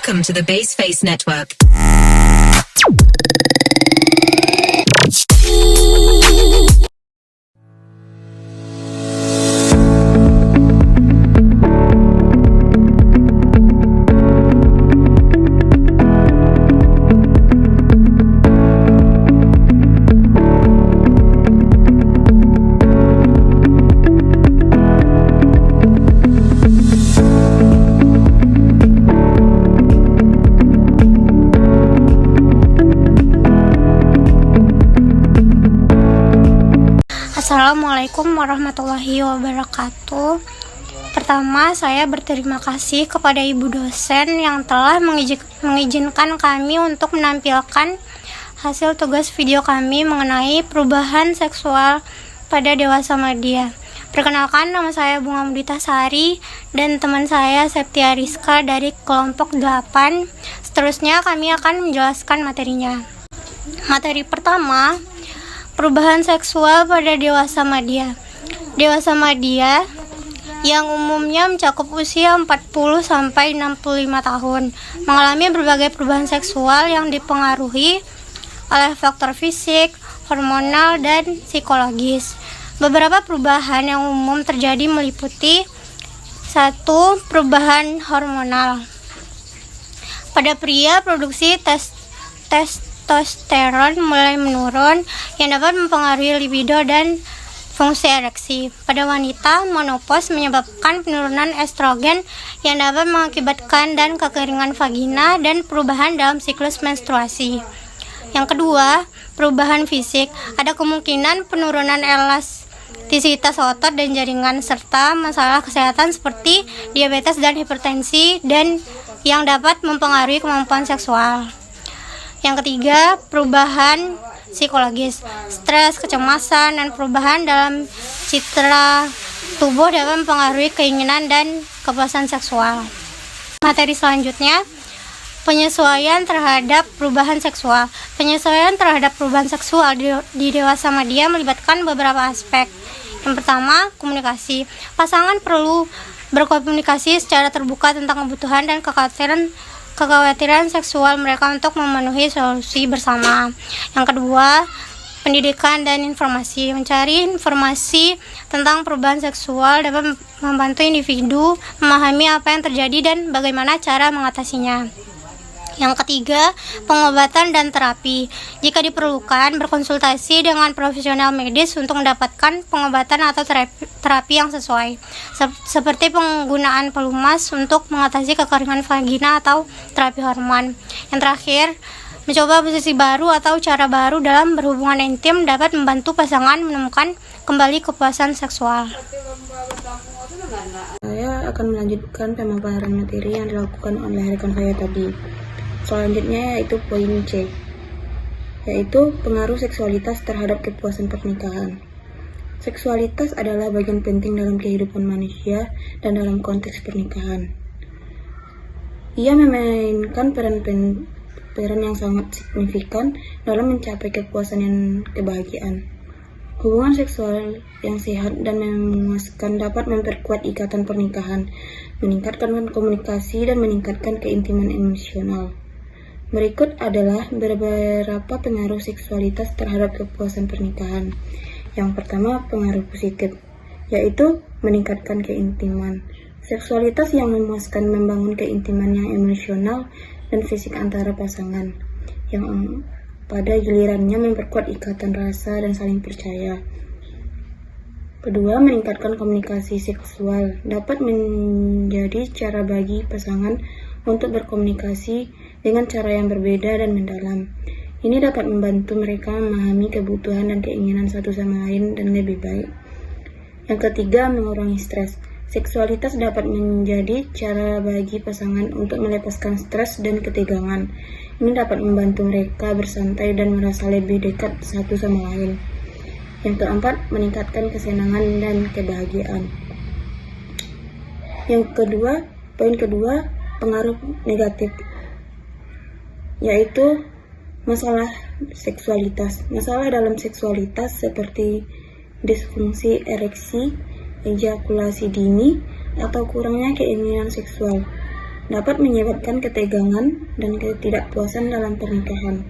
Welcome to the Baseface Network. Assalamualaikum warahmatullahi wabarakatuh. Pertama, saya berterima kasih kepada ibu dosen yang telah mengizinkan kami untuk menampilkan hasil tugas video kami mengenai perubahan seksual pada dewasa media. Perkenalkan, nama saya Bunga Mudita Sari dan teman saya Septia Rizka dari kelompok 8. Seterusnya kami akan menjelaskan materinya. Materi pertama, perubahan seksual pada dewasa media. Dewasa media yang umumnya mencakup usia 40-65 tahun mengalami berbagai perubahan seksual yang dipengaruhi oleh faktor fisik, hormonal, dan psikologis. Beberapa perubahan yang umum terjadi meliputi 1. Perubahan hormonal. Pada pria, produksi testosteron mulai menurun yang dapat mempengaruhi libido dan fungsi ereksi. Pada wanita, menopause menyebabkan penurunan estrogen yang dapat mengakibatkan dan kekeringan vagina dan perubahan dalam siklus menstruasi. Yang kedua, perubahan fisik. Ada kemungkinan penurunan elastisitas otot dan jaringan serta masalah kesehatan seperti diabetes dan hipertensi dan yang dapat mempengaruhi kemampuan seksual. Yang ketiga, perubahan psikologis. Stres, kecemasan, dan perubahan dalam citra tubuh dapat mempengaruhi keinginan dan kepuasan seksual. Materi selanjutnya, penyesuaian terhadap perubahan seksual. Penyesuaian terhadap perubahan seksual di dewasa media melibatkan beberapa aspek. Yang pertama, komunikasi. Pasangan perlu berkomunikasi secara terbuka tentang kebutuhan dan kekhawatiran seksual mereka untuk memenuhi solusi bersama. Yang kedua, pendidikan dan informasi. Mencari informasi tentang perubahan seksual dapat membantu individu memahami apa yang terjadi dan bagaimana cara mengatasinya. Yang ketiga, pengobatan dan terapi. Jika diperlukan, berkonsultasi dengan profesional medis untuk mendapatkan pengobatan atau terapi yang sesuai, seperti penggunaan pelumas untuk mengatasi kekeringan vagina atau terapi hormon. Yang terakhir, mencoba posisi baru atau cara baru dalam berhubungan intim dapat membantu pasangan menemukan kembali kepuasan seksual. Saya akan melanjutkan pemaparan materi yang dilakukan oleh rekan saya tadi. Selanjutnya yaitu poin C, yaitu pengaruh seksualitas terhadap kepuasan pernikahan. Seksualitas adalah bagian penting dalam kehidupan manusia dan dalam konteks pernikahan. Ia memainkan peran yang sangat signifikan dalam mencapai kepuasan dan kebahagiaan. Hubungan seksual yang sehat dan memuaskan dapat memperkuat ikatan pernikahan, meningkatkan komunikasi, dan meningkatkan keintiman emosional. Berikut adalah beberapa pengaruh seksualitas terhadap kepuasan pernikahan. Yang pertama, pengaruh positif, yaitu meningkatkan keintiman. Seksualitas yang memuaskan membangun keintiman yang emosional dan fisik antara pasangan, yang pada gilirannya memperkuat ikatan rasa dan saling percaya. Kedua, meningkatkan komunikasi seksual dapat menjadi cara bagi pasangan untuk berkomunikasi dengan cara yang berbeda dan mendalam. Ini dapat membantu mereka memahami kebutuhan dan keinginan satu sama lain dan lebih baik. Yang ketiga, mengurangi stres. Seksualitas dapat menjadi cara bagi pasangan untuk melepaskan stres dan ketegangan. Ini dapat membantu mereka bersantai dan merasa lebih dekat satu sama lain. Yang keempat, meningkatkan kesenangan dan kebahagiaan. Poin kedua, pengaruh negatif, yaitu masalah seksualitas. Masalah dalam seksualitas seperti disfungsi ereksi, ejakulasi dini, atau kurangnya keinginan seksual. dapat menyebabkan ketegangan dan ketidakpuasan dalam pernikahan.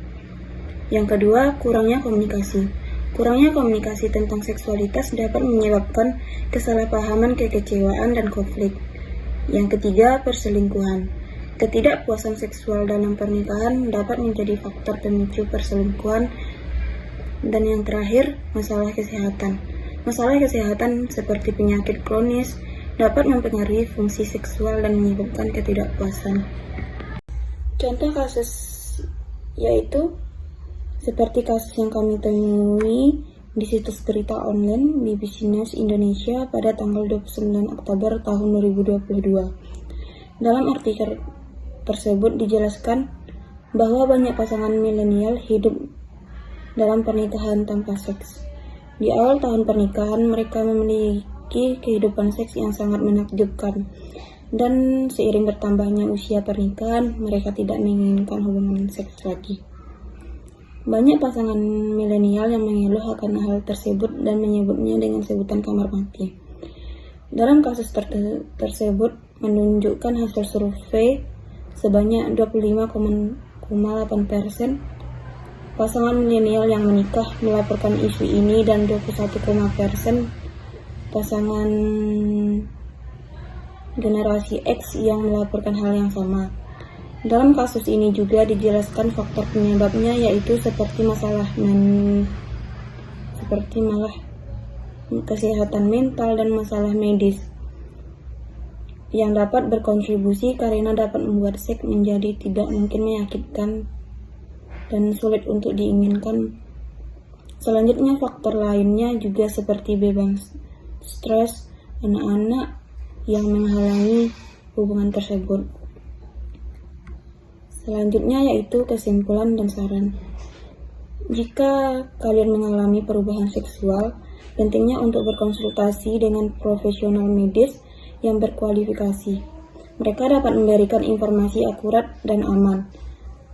Yang kedua, kurangnya komunikasi. Kurangnya komunikasi tentang seksualitas dapat menyebabkan kesalahpahaman, kekecewaan, dan konflik. Yang ketiga, perselingkuhan. Ketidakpuasan seksual dalam pernikahan dapat menjadi faktor pemicu perselingkuhan. Dan yang terakhir, masalah kesehatan. Masalah kesehatan seperti penyakit kronis dapat mempengaruhi fungsi seksual dan menyebabkan ketidakpuasan. Contoh kasus yaitu seperti kasus yang kami temui di situs berita online BBC News Indonesia pada tanggal 29 Oktober tahun 2022. Dalam artikel tersebut dijelaskan bahwa banyak pasangan milenial hidup dalam pernikahan tanpa seks. Di awal tahun pernikahan, mereka memiliki kehidupan seks yang sangat menakjubkan. Dan seiring bertambahnya usia pernikahan, mereka tidak menginginkan hubungan seks lagi. Banyak pasangan milenial yang mengeluh akan hal tersebut dan menyebutnya dengan sebutan kamar mati. Dalam kasus tersebut menunjukkan hasil survei sebanyak 25,8% pasangan milenial yang menikah melaporkan isu ini dan 21,% pasangan generasi X yang melaporkan hal yang sama. Dalam kasus ini juga dijelaskan faktor penyebabnya yaitu seperti masalah kesehatan mental dan masalah medis yang dapat berkontribusi karena dapat membuat seks menjadi tidak mungkin menyakitkan dan sulit untuk diinginkan. Selanjutnya, faktor lainnya juga seperti beban stres anak-anak yang menghalangi hubungan tersebut. Selanjutnya yaitu kesimpulan dan saran. Jika kalian mengalami perubahan seksual, pentingnya untuk berkonsultasi dengan profesional medis yang berkualifikasi. Mereka dapat memberikan informasi akurat dan aman,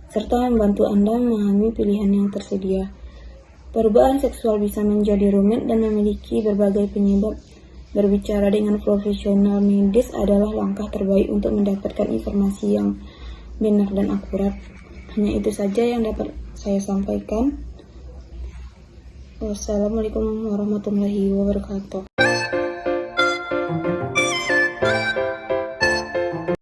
serta membantu Anda memahami pilihan yang tersedia. Perubahan seksual bisa menjadi rumit dan memiliki berbagai penyebab. Berbicara dengan profesional medis adalah langkah terbaik untuk mendapatkan informasi yang benar dan akurat. Hanya itu saja yang dapat saya sampaikan. Wassalamualaikum warahmatullahi wabarakatuh.